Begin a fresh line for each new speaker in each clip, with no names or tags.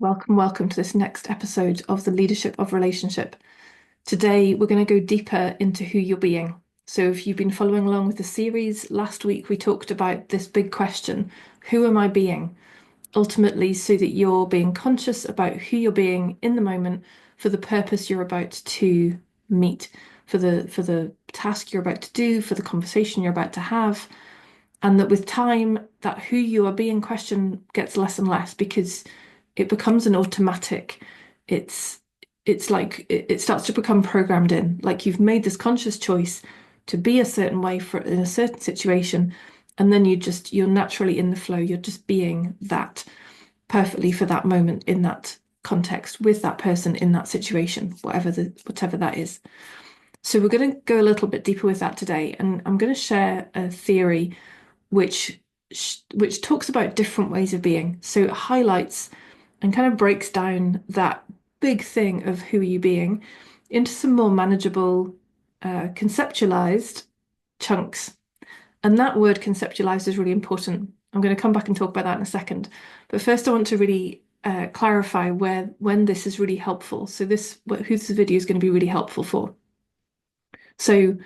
Welcome to this next episode of the Leadership of Relationship. Today, we're going to go deeper into who you're being. So, if you've been following along with the series, last week we talked about this big question: who am I being? Ultimately, so that you're being conscious about who you're being in the moment for the purpose you're about to meet, for the task you're about to do, for the conversation you're about to have, and that with time, that who you are being question gets less and less because it becomes an automatic. It's it's like it starts to become programmed in. Like you've made this conscious choice to be a certain way for in a certain situation, and then you're naturally in the flow. You're just being that perfectly for that moment in that context with that person in that situation, whatever that is. So we're going to go a little bit deeper with that today, and I'm going to share a theory which which talks about different ways of being. So it highlights and kind of breaks down that big thing of who are you being into some more manageable, conceptualized chunks. And that word conceptualized is really important. I'm going to come back and talk about that in a second. But first, I want to really clarify when this is really helpful. So who this video is going to be really helpful for. So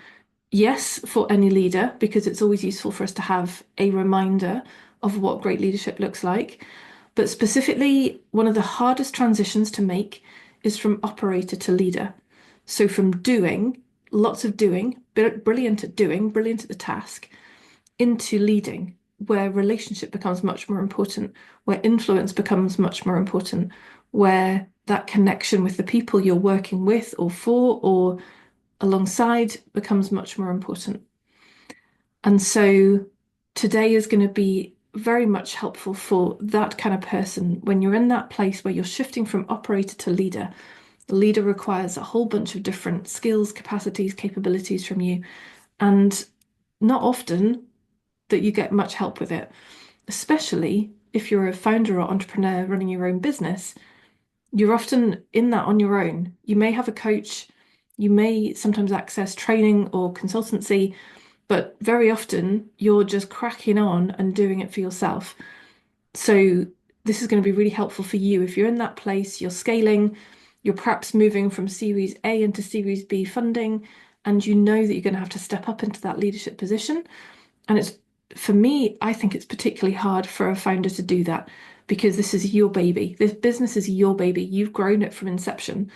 yes, for any leader, because it's always useful for us to have a reminder of what great leadership looks like. But specifically, one of the hardest transitions to make is from operator to leader. So from doing, lots of doing, brilliant at doing, brilliant at the task, into leading, where relationship becomes much more important, where influence becomes much more important, where that connection with the people you're working with or for or alongside becomes much more important. And so today is going to be very much helpful for that kind of person when you're in that place where you're shifting from operator to leader. The leader requires a whole bunch of different skills, capacities, capabilities from you, and not often that you get much help with it, especially if you're a founder or entrepreneur running your own business. You're often in that on your own. You may have a coach, you may sometimes access training or consultancy, but very often you're just cracking on and doing it for yourself. So this is going to be really helpful for you if you're in that place, you're scaling, you're perhaps moving from Series A into Series B funding, and you know that you're going to have to step up into that leadership position. And it's for me, I think it's particularly hard for a founder to do that because this is your baby. This business is your baby. You've grown it from inception.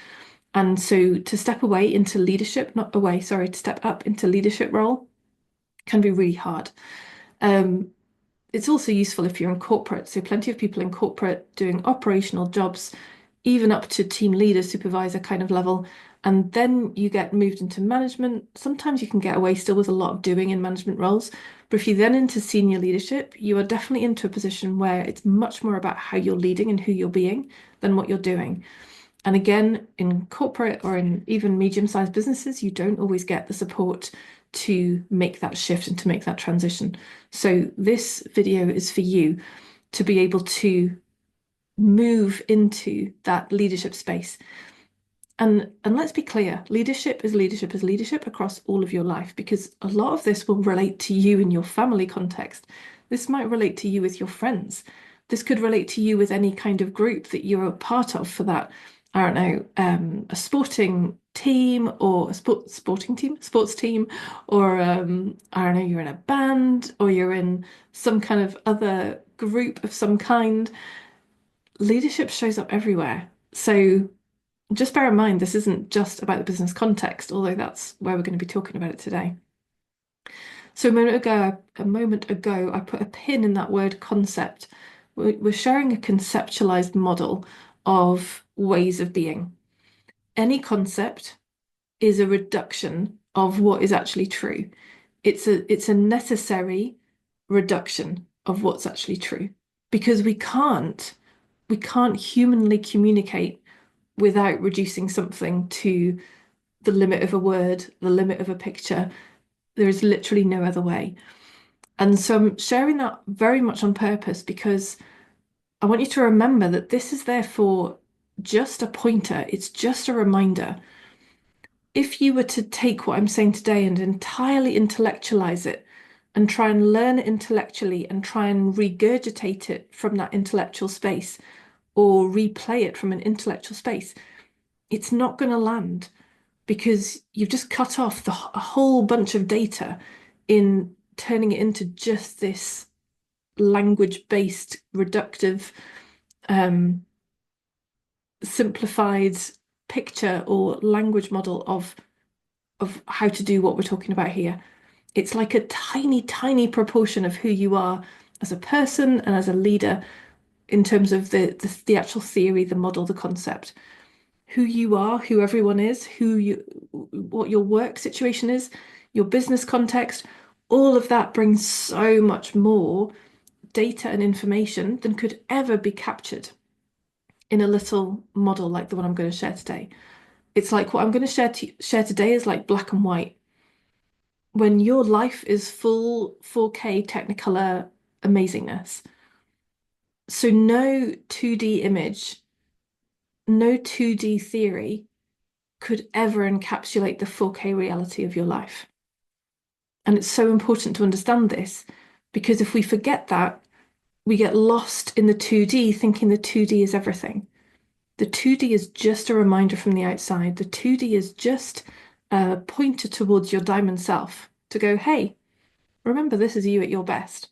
And so to step away into leadership, not away, sorry, to step up into leadership role can be really hard. Um, it's also useful if you're in corporate. So plenty of people in corporate doing operational jobs, even up to team leader, supervisor kind of level. And then you get moved into management. Sometimes you can get away still with a lot of doing in management roles. But if you then into senior leadership, you are definitely into a position where it's much more about how you're leading and who you're being than what you're doing. And again, in corporate or in even medium-sized businesses, you don't always get the support to make that shift and to make that transition. So this video is for you to be able to move into that leadership space. And let's be clear, leadership is leadership across all of your life, because a lot of this will relate to you in your family context. This might relate to you with your friends. This could relate to you with any kind of group that you're a part of for that, I don't know, a sporting team or a sports team, or I don't know, you're in a band or you're in some kind of other group of some kind. Leadership shows up everywhere. So just bear in mind, this isn't just about the business context, although that's where we're going to be talking about it today. So a moment ago, I put a pin in that word concept. We're sharing a conceptualized model of ways of being. Any concept is a reduction of what is actually true. It's a necessary reduction of what's actually true because we can't humanly communicate without reducing something to the limit of a word, the limit of a picture. There is literally no other way. And so I'm sharing that very much on purpose because I want you to remember that this is therefore just a pointer. It's just a reminder. If you were to take what I'm saying today and entirely intellectualize it and try and learn it intellectually and try and regurgitate it from that intellectual space, or replay it from an intellectual space, it's not going to land because you've just cut off a whole bunch of data in turning it into just this language-based, reductive, um, simplified picture or language model of how to do what we're talking about here. It's like a tiny, tiny proportion of who you are as a person and as a leader in terms of the actual theory, the model, the concept. Who you are, who everyone is, what your work situation is, your business context, all of that brings so much more data and information than could ever be captured in a little model like the one I'm going to share today. It's like what I'm going to share today is like black and white. When your life is full 4K Technicolor amazingness. So no 2D image, no 2D theory could ever encapsulate the 4K reality of your life. And it's so important to understand this because if we forget that, we get lost in the 2D thinking the 2D is everything. The 2D is just a reminder from the outside. The 2D is just a pointer towards your diamond self to go, hey, remember, this is you at your best.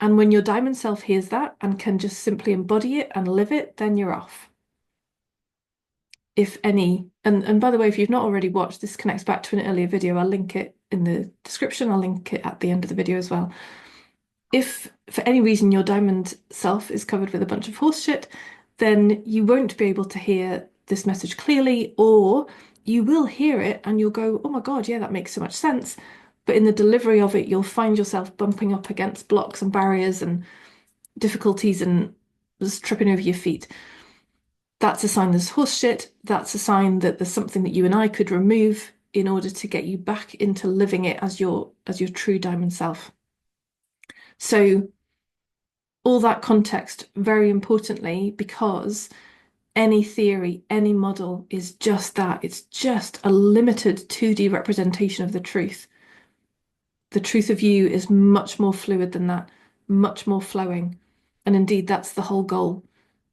And when your diamond self hears that and can just simply embody it and live it, then you're off. If any, and by the way, if you've not already watched, this connects back to an earlier video. I'll link it in the description. I'll link it at the end of the video as well. If for any reason your diamond self is covered with a bunch of horse shit, then you won't be able to hear this message clearly, or you will hear it and you'll go, oh my God, yeah, that makes so much sense. But in the delivery of it, you'll find yourself bumping up against blocks and barriers and difficulties and just tripping over your feet. That's a sign there's horse shit. That's a sign that there's something that you and I could remove in order to get you back into living it as your true diamond self. So all that context, very importantly, because any theory, any model is just that. It's just a limited 2D representation of the truth. The truth of you is much more fluid than that, much more flowing. And indeed, that's the whole goal,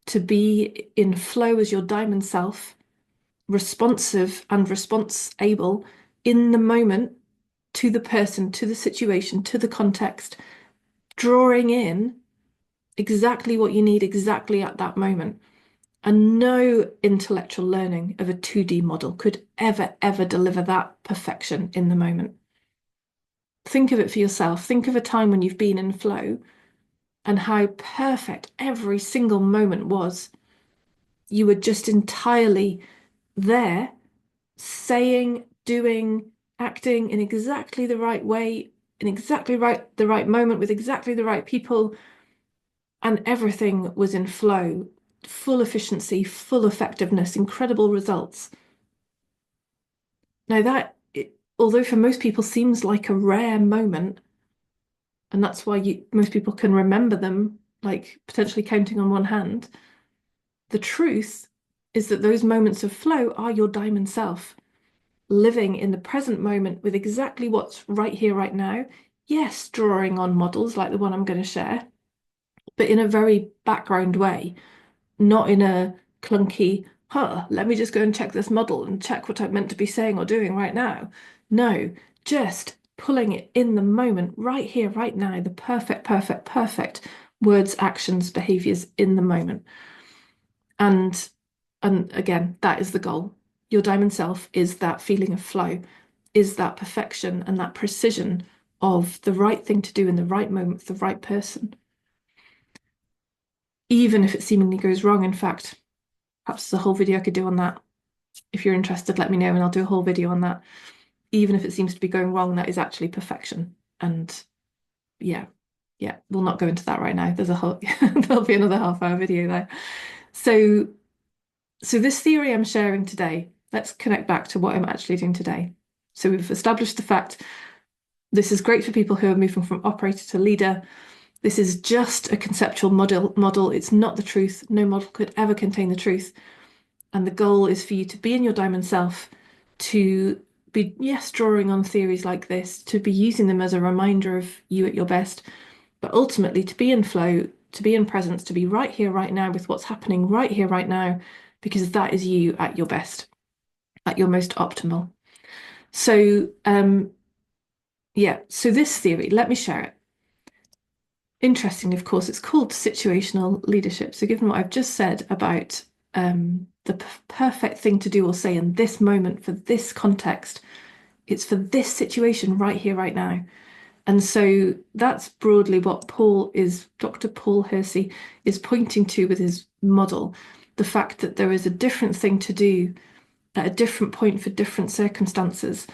to be in flow as your diamond self, responsive and response able in the moment to the person, to the situation, to the context, drawing in exactly what you need exactly at that moment. And no intellectual learning of a 2D model could ever, ever deliver that perfection in the moment. Think of it for yourself. Think of a time when you've been in flow and how perfect every single moment was. You were just entirely there, saying, doing, acting in exactly the right way, in exactly the right moment with exactly the right people, and everything was in flow, full efficiency, full effectiveness, incredible results. Now although for most people seems like a rare moment, and that's why most people can remember them, like potentially counting on one hand, the truth is that those moments of flow are your diamond self, living in the present moment with exactly what's right here, right now. Yes, drawing on models like the one I'm going to share, but in a very background way, not in a clunky, let me just go and check this model and check what I'm meant to be saying or doing right now. No, just pulling it in the moment, right here, right now, the perfect, perfect, perfect words, actions, behaviors in the moment. And again, that is the goal. Your diamond self is that feeling of flow, is that perfection and that precision of the right thing to do in the right moment with the right person. Even if it seemingly goes wrong, in fact, perhaps there's a whole video I could do on that. If you're interested, let me know and I'll do a whole video on that. Even if it seems to be going wrong, that is actually perfection. And yeah, we'll not go into that right now. There's a whole there'll be another half-hour video there. So this theory I'm sharing today, let's connect back to what I'm actually doing today. So we've established the fact this is great for people who are moving from operator to leader. This is just a conceptual model. It's not the truth. No model could ever contain the truth. And the goal is for you to be in your diamond self, to be, yes, drawing on theories like this, to be using them as a reminder of you at your best, but ultimately to be in flow to be in presence, to be right here, right now with what's happening right here, right now, because that is you at your best, at your most optimal. So, yeah, so this theory, let me share it. Interestingly, of course, it's called situational leadership. So, given what I've just said about the perfect thing to do or say in this moment for this context, it's for this situation right here, right now. And so that's broadly what Dr. Paul Hersey is pointing to with his model, the fact that there is a different thing to do at a different point for different circumstances.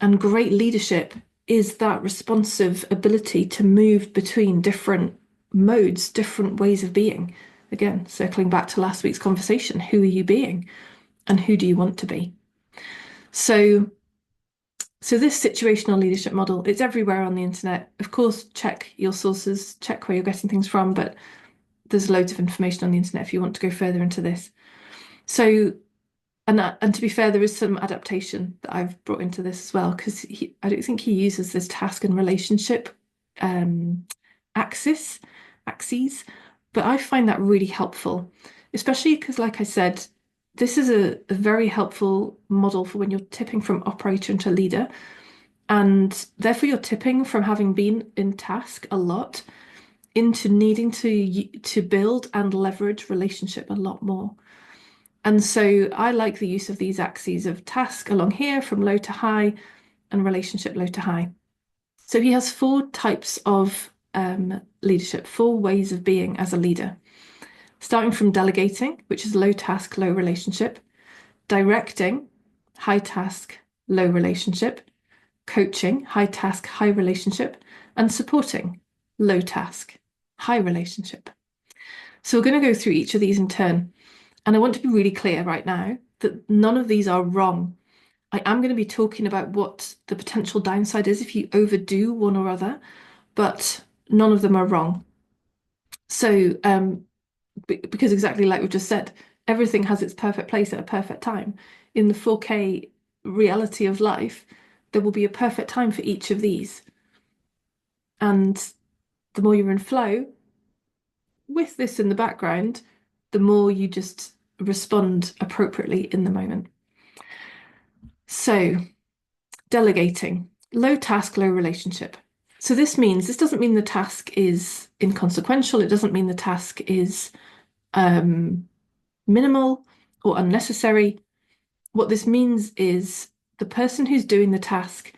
And great leadership is that responsive ability to move between different modes, different ways of being. Again, circling back to last week's conversation, who are you being and who do you want to be? So this situational leadership model, it's everywhere on the internet. Of course, check your sources, check where you're getting things from, but there's loads of information on the internet if you want to go further into this. So, and to be fair, there is some adaptation that I've brought into this as well, because I don't think he uses this task and relationship axes, but I find that really helpful, especially because, like I said, this is a very helpful model for when you're tipping from operator into leader. And therefore, you're tipping from having been in task a lot into needing to build and leverage relationship a lot more. And so I like the use of these axes of task along here from low to high and relationship low to high. So he has 4 types of leadership, 4 ways of being as a leader, starting from delegating, which is low task, low relationship, directing, high task, low relationship, coaching, high task, high relationship, and supporting, low task, high relationship. So we're going to go through each of these in turn. And I want to be really clear right now that none of these are wrong. I am going to be talking about what the potential downside is if you overdo one or other, but none of them are wrong. So, because exactly like we just said, everything has its perfect place at a perfect time. In the 4K reality of life, there will be a perfect time for each of these. And the more you're in flow with this in the background, the more you just respond appropriately in the moment. So, delegating, low task, low relationship. So this doesn't mean the task is inconsequential. It doesn't mean the task is minimal or unnecessary. What this means is the person who's doing the task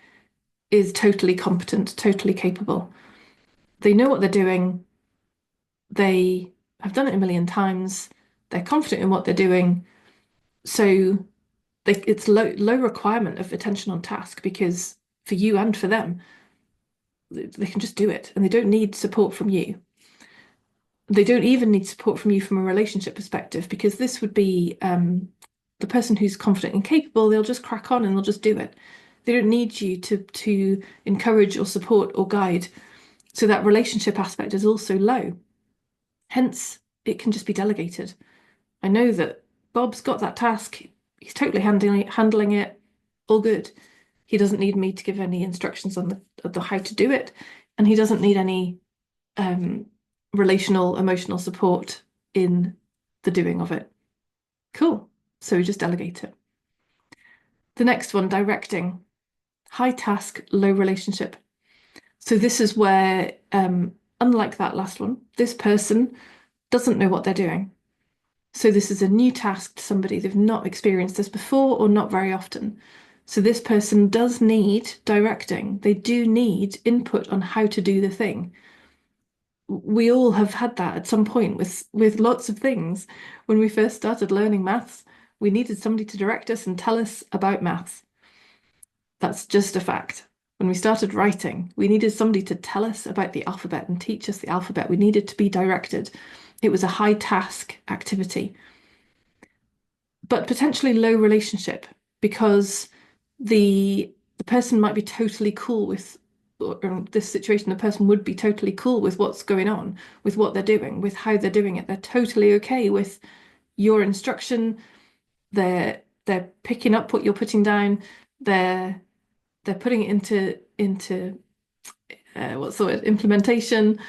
is totally competent, totally capable. They know what they're doing. They have done it a million times. They're confident in what they're doing. So it's low requirement of attention on task, because for you and for them, they can just do it and they don't need support from you. They don't even need support from you from a relationship perspective, because this would be the person who's confident and capable, they'll just crack on and they'll just do it. They don't need you to encourage or support or guide. So that relationship aspect is also low. Hence, it can just be delegated. I know that Bob's got that task. He's totally handling it. All good. He doesn't need me to give any instructions on the how to do it, and he doesn't need any relational, emotional support in the doing of it. Cool. So we just delegate it. The next one, directing. High task, low relationship. So this is where, unlike that last one, this person doesn't know what they're doing. So this is a new task to somebody. They've not experienced this before or not very often. So this person does need directing. They do need input on how to do the thing. We all have had that at some point with lots of things. When we first started learning maths, we needed somebody to direct us and tell us about maths. That's just a fact. When we started writing, we needed somebody to tell us about the alphabet and teach us the alphabet. We needed to be directed. It was a high task activity, but potentially low relationship, because the person might be totally cool with, or in this situation, the person would be totally cool with what's going on, with what they're doing, with how they're doing it. They're totally okay with your instruction. They're picking up what you're putting down. They're putting it into what's the word, implementation.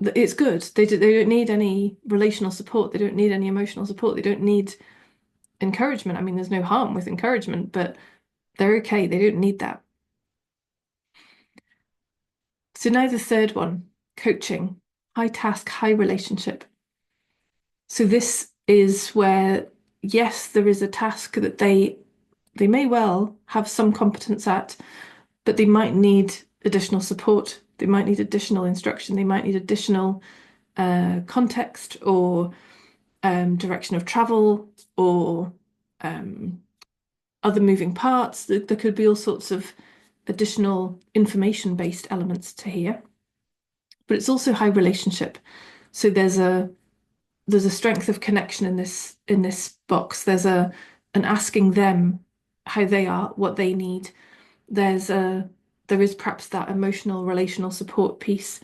It's good. They don't need any relational support. They don't need any emotional support. They don't need encouragement. I mean, there's no harm with encouragement, but they're okay. They don't need that. So now the third one, coaching, high task, high relationship. So this is where, yes, there is a task that they may well have some competence at, but they might need additional support. They might need additional instruction. They might need additional context or direction of travel or um, other moving parts. There could be all sorts of additional information-based elements to here, but it's also high relationship. So there's a strength of connection in this box. There's a an asking them how they are, what they need. There is perhaps that emotional relational support piece.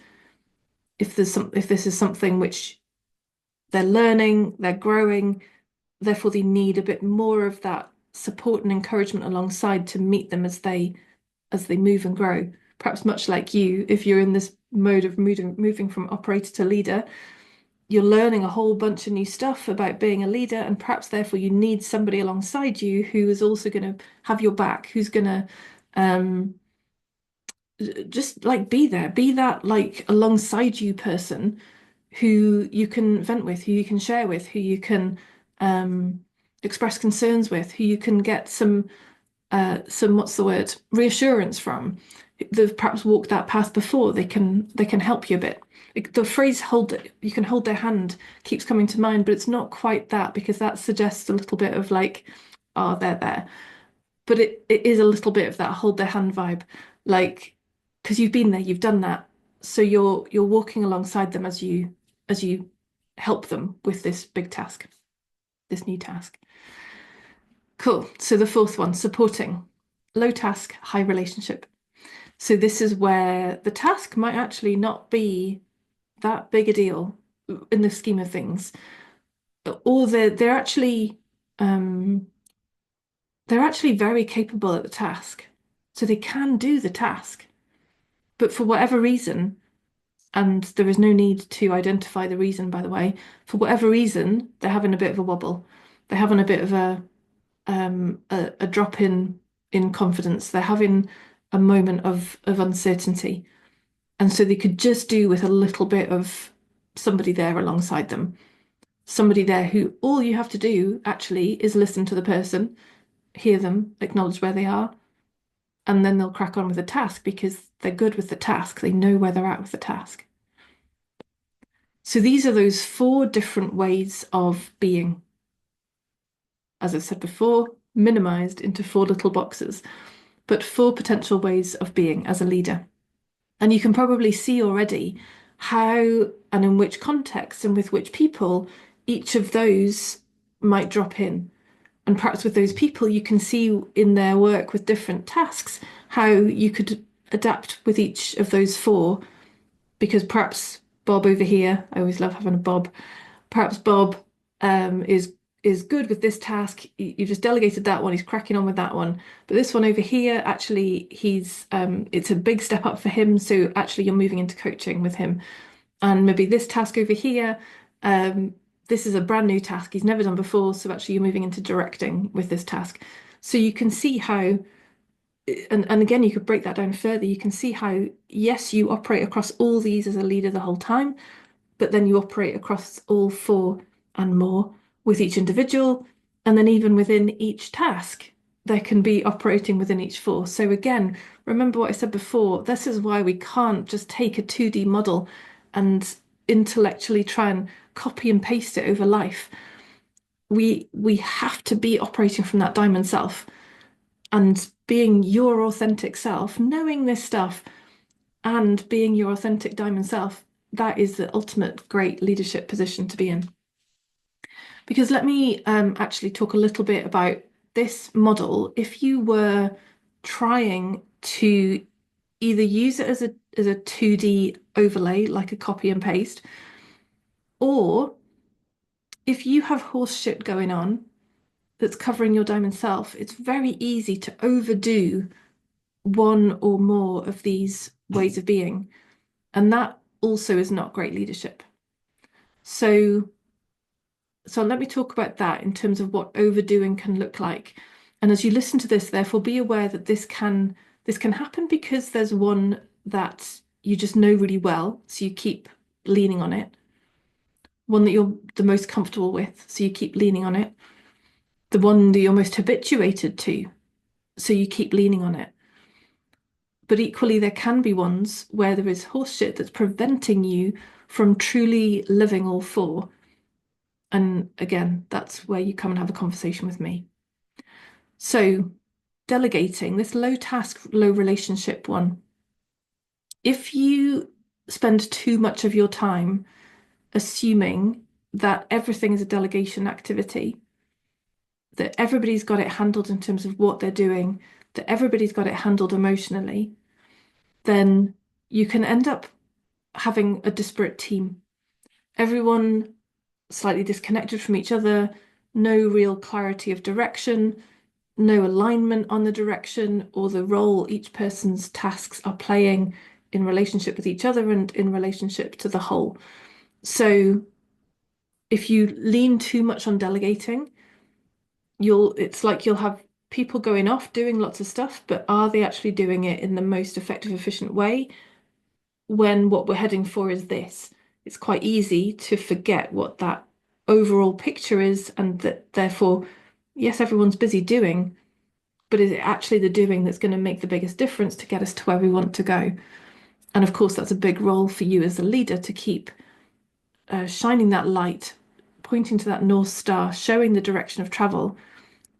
If this is something which they're learning, they're growing, therefore they need a bit more of that support and encouragement alongside to meet them as they move and grow. Perhaps much like you, if you're in this mode of moving from operator to leader, you're learning a whole bunch of new stuff about being a leader, and perhaps therefore you need somebody alongside you who is also going to have your back, who's going to um, just like be there, be that like alongside you person who you can vent with, who you can share with, who you can express concerns with, who you can get some what's the word, reassurance from. They've perhaps walked that path before. They can help you a bit. The phrase "hold you can hold their hand" keeps coming to mind, but it's not quite that because that suggests a little bit of like, oh, they're there. But it is a little bit of that hold their hand vibe, like because you've been there, you've done that, so you're walking alongside them as you help them with this big task, this new task. Cool. So the fourth one, supporting. Low task, high relationship. So this is where the task might actually not be that big a deal in the scheme of things, or um, they're actually very capable at the task, so they can do the task. But for whatever reason, and there is no need to identify the reason, by the way, for whatever reason, they're having a bit of a wobble. They're having a bit of a drop in confidence. They're having a moment of uncertainty. And so they could just do with a little bit of somebody there alongside them. Somebody there who all you have to do actually is listen to the person, hear them, acknowledge where they are, and then they'll crack on with the task because they're good with the task. They know where they're at with the task. So these are those four different ways of being. As I said before, minimized into four little boxes, but four potential ways of being as a leader. And you can probably see already how and in which context and with which people each of those might drop in. And perhaps with those people, you can see in their work with different tasks how you could adapt with each of those four. Because perhaps Bob over here, I always love having a Bob, perhaps Bob is good with this task. You just delegated that one. He's cracking on with that one. But this one over here, actually, he's it's a big step up for him. So actually, you're moving into coaching with him. And maybe this task over here, this is a brand new task he's never done before. So actually, you're moving into directing with this task. So you can see how, and again, you could break that down further. You can see how, yes, you operate across all these as a leader the whole time, but then you operate across all four and more with each individual. And then even within each task, there can be operating within each four. So again, remember what I said before, this is why we can't just take a 2D model and intellectually try and copy and paste it over life. We have to be operating from that diamond self and being your authentic self, knowing this stuff and being your authentic diamond self, that is the ultimate great leadership position to be in. Because let me actually talk a little bit about this model. If you were trying to either use it as a 2D overlay, like a copy and paste, or if you have horse shit going on that's covering your diamond self, it's very easy to overdo one or more of these ways of being. And also is not great leadership. So, so let me talk about that in terms of what overdoing can look like. And as you listen to this, therefore, be aware that this can happen because there's one that you just know really well, so you keep leaning on it. One that you're the most comfortable with, so you keep leaning on it. The one that you're most habituated to, so you keep leaning on it. But equally, there can be ones where there is horse shit that's preventing you from truly living all four. And again, that's where you come and have a conversation with me. So, delegating, this low task, low relationship one. If you spend too much of your time assuming that everything is a delegation activity, that everybody's got it handled in terms of what they're doing, that everybody's got it handled emotionally, then you can end up having a disparate team. Everyone slightly disconnected from each other, no real clarity of direction, no alignment on the direction or the role each person's tasks are playing in relationship with each other and in relationship to the whole. So if you lean too much on delegating, it's like you'll have people going off doing lots of stuff, but are they actually doing it in the most effective, efficient way? When what we're heading for is this, it's quite easy to forget what that overall picture is, and that therefore, yes, everyone's busy doing, but is it actually the doing that's going to make the biggest difference to get us to where we want to go? And of course, that's a big role for you as a leader to keep shining that light, pointing to that North Star, showing the direction of travel,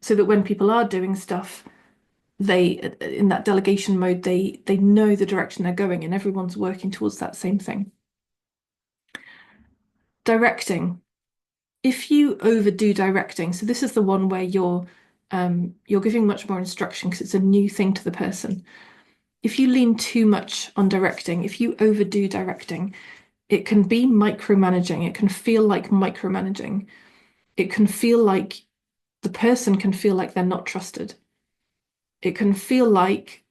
so that when people are doing stuff, they in that delegation mode, they know the direction they're going and everyone's working towards that same thing. Directing. If you overdo directing, so this is the one where you're giving much more instruction because it's a new thing to the person. If you lean too much on directing, if you overdo directing, it can be micromanaging. It can feel like micromanaging. It can feel like the person can feel like they're not trusted. It can feel like,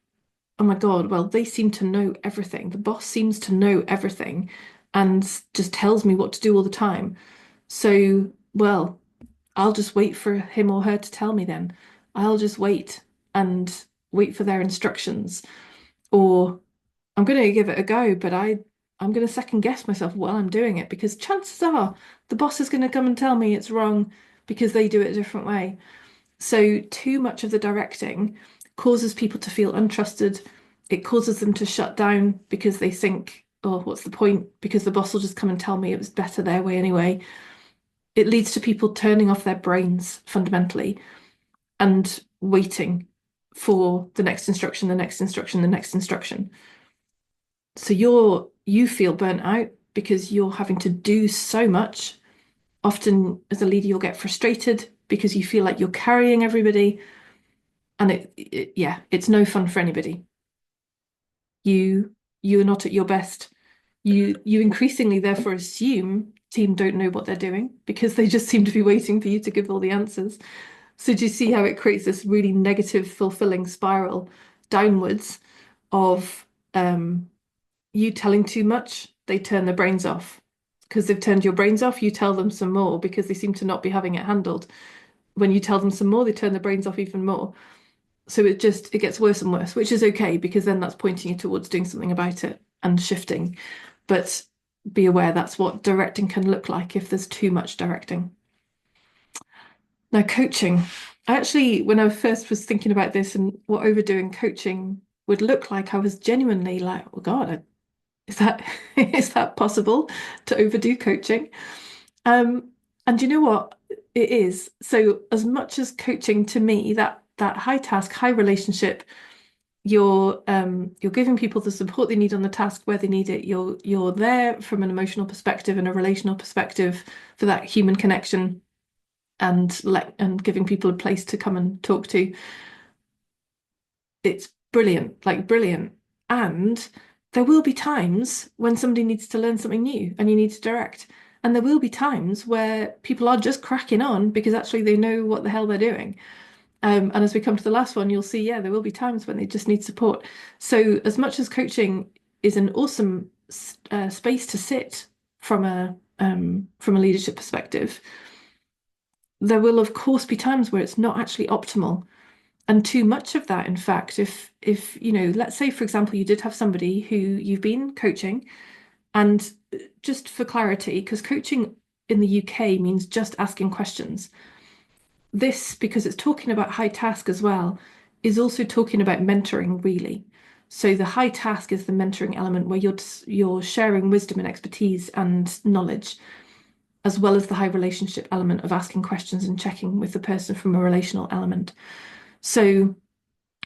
oh my God, well, they seem to know everything. The boss seems to know everything and just tells me what to do all the time. So, well, I'll just wait for him or her to tell me then. I'll just and wait for their instructions. Or I'm going to give it a go, but I'm going to second guess myself while I'm doing it because chances are the boss is going to come and tell me it's wrong because they do it a different way. So too much of the directing causes people to feel untrusted. It causes them to shut down because they think, oh, what's the point? Because the boss will just come and tell me it was better their way anyway. It leads to people turning off their brains fundamentally and waiting for the next instruction, the next instruction, the next instruction. So you feel burnt out because you're having to do so much. Often as a leader, you'll get frustrated because you feel like you're carrying everybody. And yeah, it's no fun for anybody. You're not at your best. You increasingly therefore assume team don't know what they're doing because they just seem to be waiting for you to give all the answers. So do you see how it creates this really negative, fulfilling spiral downwards of you telling too much, they turn their brains off. Because they've turned your brains off, you tell them some more because they seem to not be having it handled. When you tell them some more, they turn their brains off even more. So it gets worse and worse, which is okay because then that's pointing you towards doing something about it and shifting. But be aware that's what directing can look like if there's too much directing. Now, coaching. Actually, when I first was thinking about this and what overdoing coaching would look like, I was genuinely like, oh God, is that is that possible to overdo coaching? And you know what? It is. So as much as coaching to me, that high task, high relationship, you're giving people the support they need on the task where they need it. You're there from an emotional perspective and a relational perspective for that human connection and giving people a place to come and talk to. It's brilliant, like brilliant. And there will be times when somebody needs to learn something new and you need to direct. And there will be times where people are just cracking on because actually they know what the hell they're doing. And as we come to the last one, you'll see, yeah, there will be times when they just need support. So as much as coaching is an awesome space to sit from a leadership perspective, there will of course be times where it's not actually optimal. And too much of that, in fact, if let's say, for example, you did have somebody who you've been coaching, and just for clarity, because coaching in the UK means just asking questions. This, because it's talking about high task as well, is also talking about mentoring, really. So the high task is the mentoring element where you're sharing wisdom and expertise and knowledge, as well as the high relationship element of asking questions and checking with the person from a relational element. So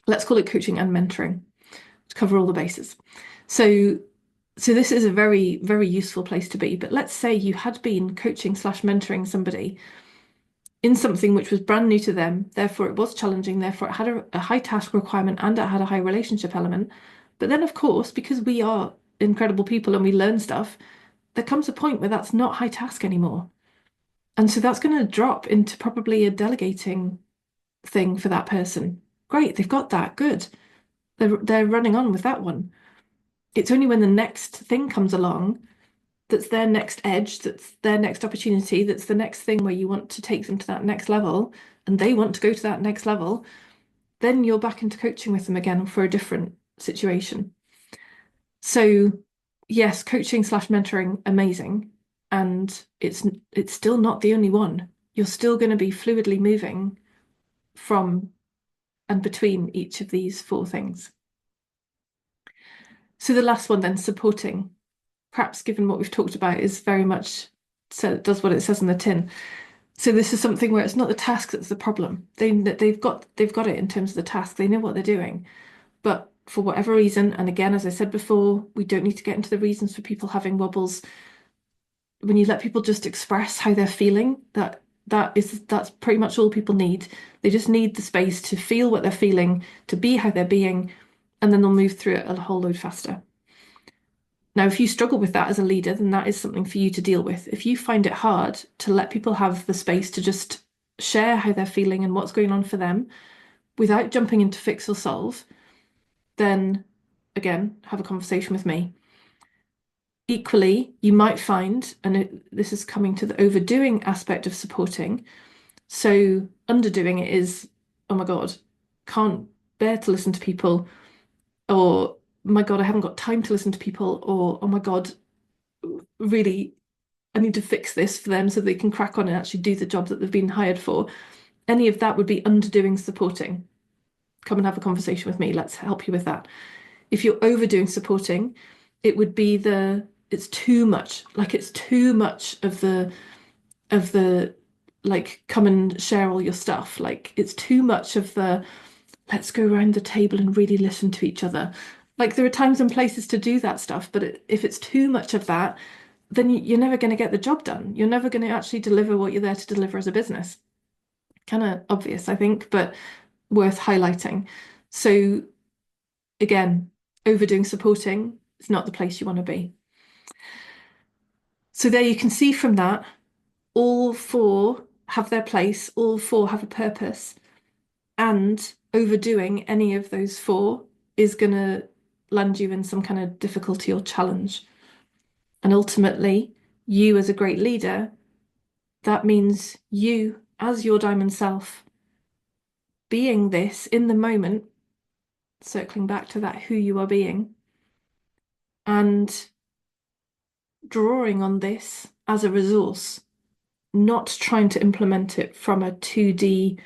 let's call it coaching and mentoring to cover all the bases. So this is a very, very useful place to be. But let's say you had been coaching slash mentoring somebody in something which was brand new to them, therefore it was challenging, therefore it had a high task requirement and it had a high relationship element. But then, of course, because we are incredible people and we learn stuff, there comes a point where that's not high task anymore. And so that's going to drop into probably a delegating thing for that person. Great, they've got that. Good. They're running on with that one. It's only when the next thing comes along that's their next edge, that's their next opportunity, that's the next thing where you want to take them to that next level and they want to go to that next level, then you're back into coaching with them again for a different situation. So yes, coaching slash mentoring, amazing. And it's still not the only one. You're still going to be fluidly moving from and between each of these four things. So the last one then, supporting, perhaps given what we've talked about, is very much so it does what it says in the tin. So this is something where it's not the task that's the problem. They've got it in terms of the task. They know what they're doing. But for whatever reason, and again, as I said before, we don't need to get into the reasons for people having wobbles. When you let people just express how they're feeling, that's pretty much all people need. They just need the space to feel what they're feeling, to be how they're being, and then they'll move through it a whole load faster. Now, if you struggle with that as a leader, then that is something for you to deal with. If you find it hard to let people have the space to just share how they're feeling and what's going on for them without jumping into fix or solve, then again, have a conversation with me. Equally, you might find, and this is coming to the overdoing aspect of supporting. So, underdoing it is, oh my God, can't bear to listen to people, or my God, I haven't got time to listen to people, or oh my God, really, I need to fix this for them so they can crack on and actually do the job that they've been hired for. Any of that would be underdoing supporting. Come and have a conversation with me. Let's help you with that. If you're overdoing supporting, it would be it's too much. Like it's too much of the like come and share all your stuff. Like it's too much of the let's go around the table and really listen to each other. Like there are times and places to do that stuff, but if it's too much of that, then you're never going to get the job done. You're never going to actually deliver what you're there to deliver as a business. Kind of obvious, I think, but worth highlighting. So again, overdoing supporting is not the place you want to be. So there you can see from that, all four have their place, all four have a purpose, and overdoing any of those four is going to land you in some kind of difficulty or challenge. And ultimately, you as a great leader, that means you as your diamond self being this in the moment, circling back to that who you are being, and drawing on this as a resource, not trying to implement it from a 2D,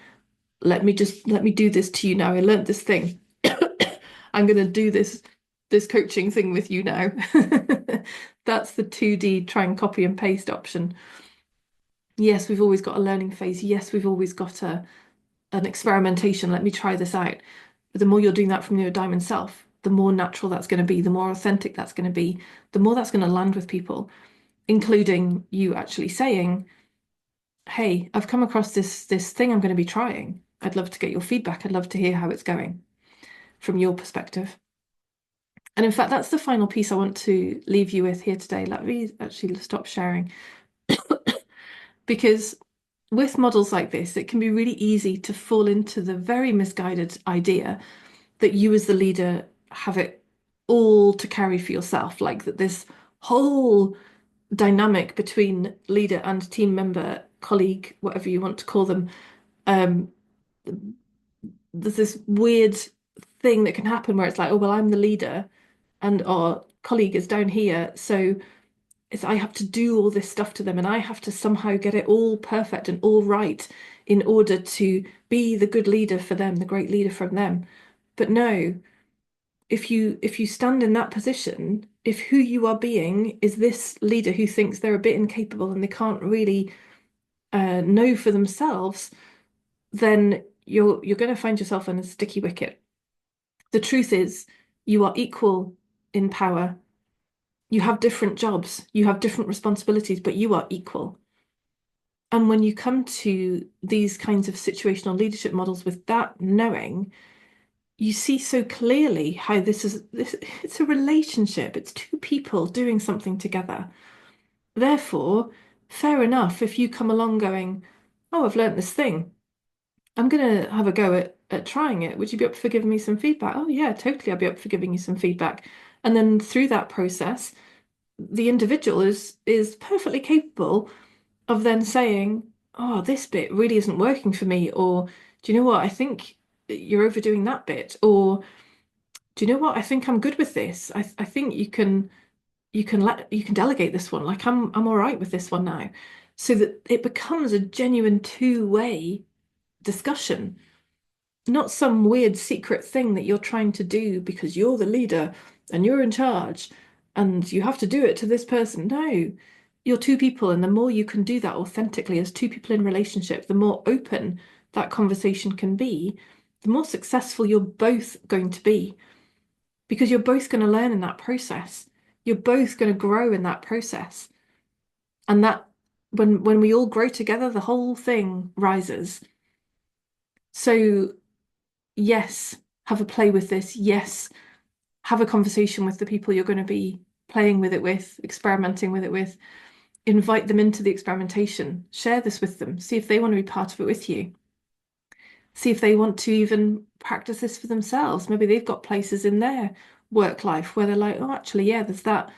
let me do this to you now. I learned this thing. I'm going to do this coaching thing with you now. That's the 2D try and copy and paste option. Yes, we've always got a learning phase. Yes, we've always got an experimentation. Let me try this out. But the more you're doing that from your diamond self, the more natural that's going to be, the more authentic that's going to be, the more that's going to land with people, including you actually saying, hey, I've come across this thing I'm going to be trying. I'd love to get your feedback. I'd love to hear how it's going from your perspective. And in fact, that's the final piece I want to leave you with here today. Let me actually stop sharing. Because with models like this, it can be really easy to fall into the very misguided idea that you as the leader have it all to carry for yourself, like that this whole dynamic between leader and team member, colleague, whatever you want to call them, um, there's this weird thing that can happen where it's like, oh, well, I'm the leader and our colleague is down here. So I have to do all this stuff to them and I have to somehow get it all perfect and all right in order to be the good leader for them, the great leader from them. But no, if you stand in that position, if who you are being is this leader who thinks they're a bit incapable and they can't really know for themselves, then you're going to find yourself on a sticky wicket. The truth is, you are equal in power. You have different jobs, you have different responsibilities, but you are equal. And when you come to these kinds of situational leadership models with that knowing, you see so clearly how this it's a relationship. It's two people doing something together. Therefore, fair enough if you come along going, "Oh, I've learnt this thing. I'm gonna have a go at trying it. Would you be up for giving me some feedback?" "Oh yeah, totally, I'll be up for giving you some feedback." And then through that process, the individual is perfectly capable of then saying, "Oh, this bit really isn't working for me," or "Do you know what? I think you're overdoing that bit," or "Do you know what? I think I'm good with this. I think you can delegate this one. Like I'm all right with this one now." So that it becomes a genuine two-way discussion, not some weird secret thing that you're trying to do because you're the leader and you're in charge and you have to do it to this person. No, you're two people, and the more you can do that authentically as two people in relationship, the more open that conversation can be, the more successful you're both going to be because you're both going to learn in that process. You're both going to grow in that process. And that when we all grow together, the whole thing rises. So yes, have a play with this. Yes, have a conversation with the people you're going to be playing with it with, experimenting with it with. Invite them into the experimentation. Share this with them. See if they want to be part of it with you. See if they want to even practice this for themselves. Maybe they've got places in their work life where they're like, oh, actually, yeah, there's that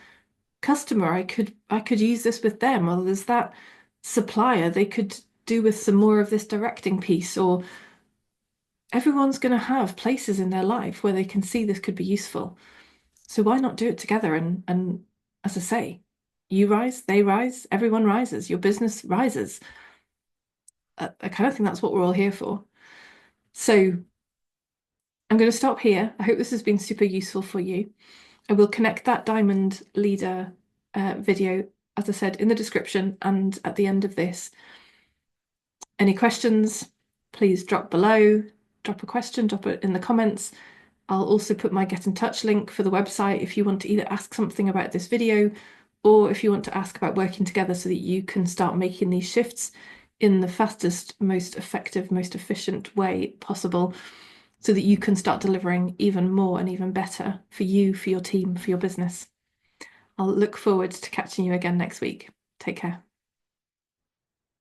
customer. I could use this with them, or there's that supplier they could do with some more of this directing piece, or everyone's going to have places in their life where they can see this could be useful. So why not do it together? And as I say, you rise, they rise, everyone rises, your business rises. I kind of think that's what we're all here for. So I'm going to stop here. I hope this has been super useful for you. I will connect that Diamond Leader video, as I said, in the description and at the end of this. Any questions, please drop below, drop a question, drop it in the comments. I'll also put my get in touch link for the website if you want to either ask something about this video or if you want to ask about working together so that you can start making these shifts in the fastest, most effective, most efficient way possible so that you can start delivering even more and even better for you, for your team, for your business. I'll look forward to catching you again next week. Take care.